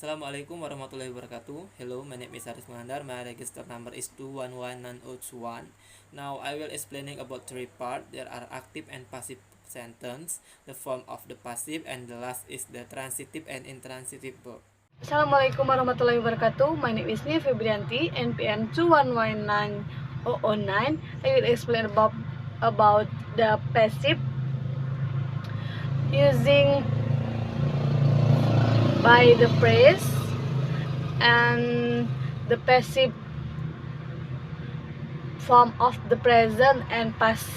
Assalamualaikum warahmatullahi wabarakatuh. Hello, my name is Haris Muhandar. My register number is 211901. Now I will explaining about three parts. There are active and passive sentence, the form of the passive, and the last is the transitive and intransitive verb. Assalamualaikum warahmatullahi wabarakatuh. My name is Nia Febrianti, NPN 2119009. I will explain about the passive using by the phrase and the passive form of the present and past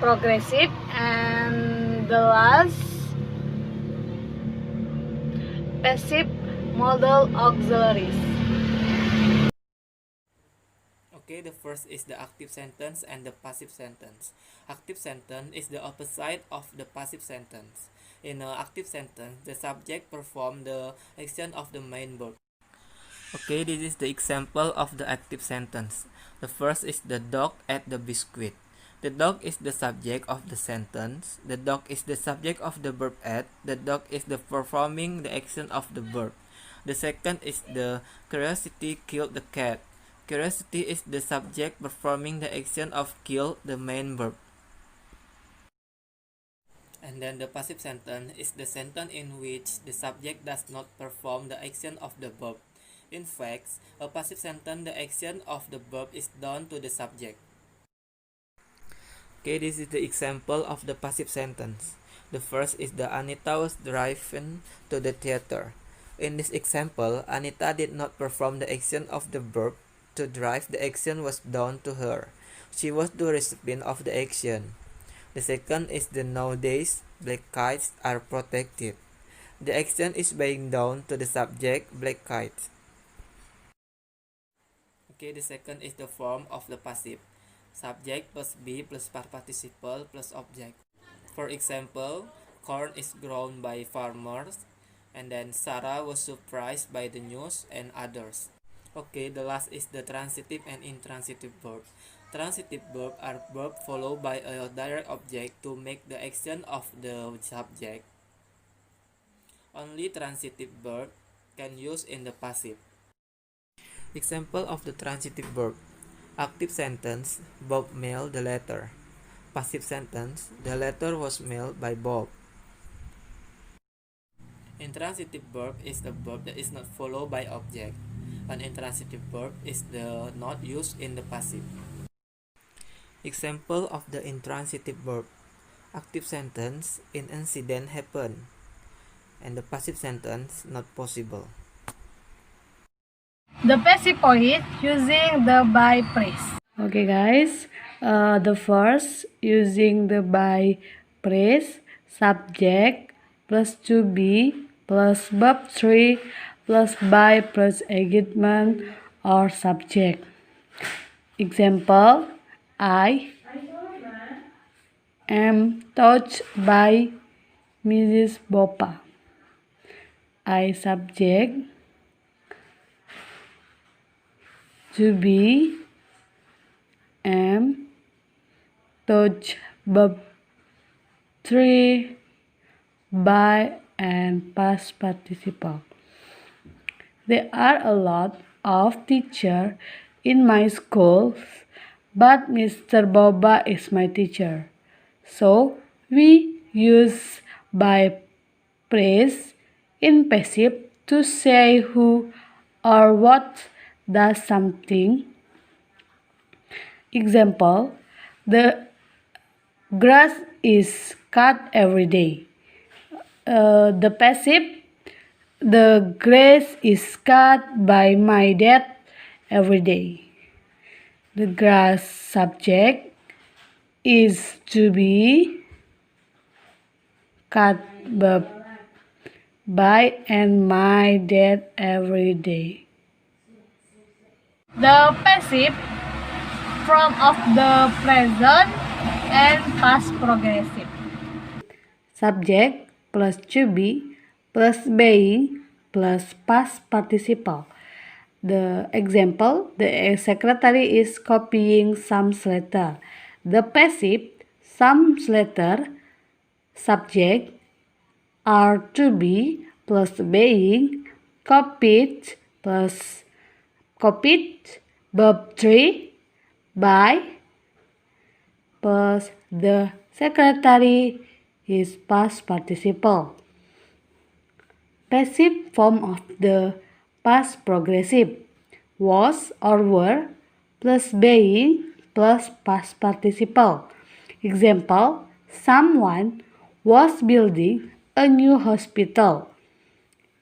progressive, and the last passive modal auxiliaries. Okay, the first is the active sentence and the passive sentence. Active sentence is the opposite of the passive sentence. In an active sentence, the subject performs the action of the main verb. Okay, this is the example of the active sentence. The first is the dog ate the biscuit. The dog is the subject of the sentence. The dog is the subject of the verb ate. The dog is the performing the action of the verb. The second is the curiosity killed the cat. Curiosity is the subject performing the action of kill, the main verb. And then the passive sentence is the sentence in which the subject does not perform the action of the verb. In fact, a passive sentence, the action of the verb is done to the subject. Okay, this is the example of the passive sentence. The first is the Anita was driven to the theater. In this example, Anita did not perform the action of the verb to drive. The action was done to her. She was the recipient of the action. The second is the nowadays black kites are protected. The action is being done to the subject black kites. Okay, the second is the form of the passive. Subject plus be plus past participle plus object. For example, corn is grown by farmers, and then Sarah was surprised by the news and others. Okay, the last is the transitive and intransitive verb. Transitive verb are verb followed by a direct object to make the action of the subject. Only transitive verb can use in the passive. Example of the transitive verb. Active sentence, Bob mailed the letter. Passive sentence, the letter was mailed by Bob. Intransitive verb is the verb that is not followed by object. An intransitive verb is the not used in the passive. Example of the intransitive verb. Active sentence, an incident happened. And the passive sentence, not possible. The passive point using the by phrase. Okay guys, the first using the by phrase, subject plus to be plus verb 3 plus by plus engagement or subject. Example, I am touched by Mrs. Bopa. I subject, to be, am, touched, verb 3, by, and past participle. There are a lot of teachers in my school, but Mr. Boba is my teacher. So we use by phrase in passive to say who or what does something. Example, the grass is cut every day. The passive, the grass is cut by my dad every day. The grass subject is to be cut by and my dad every day. The passive form of the present and past progressive. Subject plus to be plus being plus past participle. The example, the secretary is copying some letter. The passive, some letter, subject are to be plus being copied plus copied. Verb 3 by plus the secretary is past participle. Passive form of the past progressive was or were plus being plus past participle. Example, someone was building a new hospital.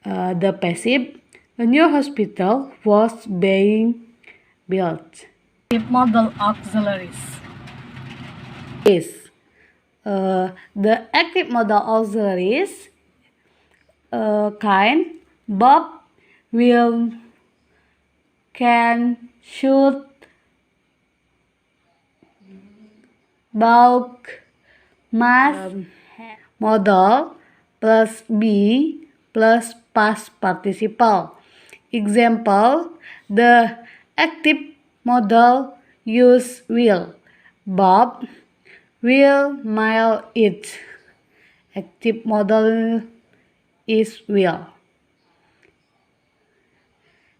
The passive, a new hospital was being built. Modal auxiliaries is the active modal auxiliaries kind Bob, will, can, should, bulk, must, modal plus be plus past participle. Example, the active modal use will. Bob will mail it. Active modal is will.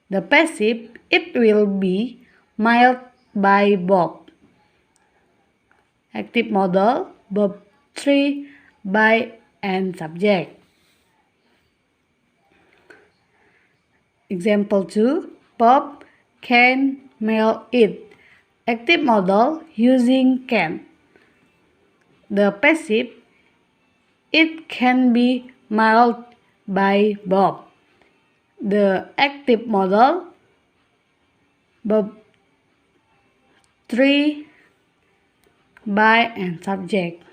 The passive, it will be mailed by Bob. Active modal, verb 3 by and subject. Example 2, Bob can mail it. Active modal using can. The passive, it can be mailed by Bob. The active modal, verb 3 by and subject.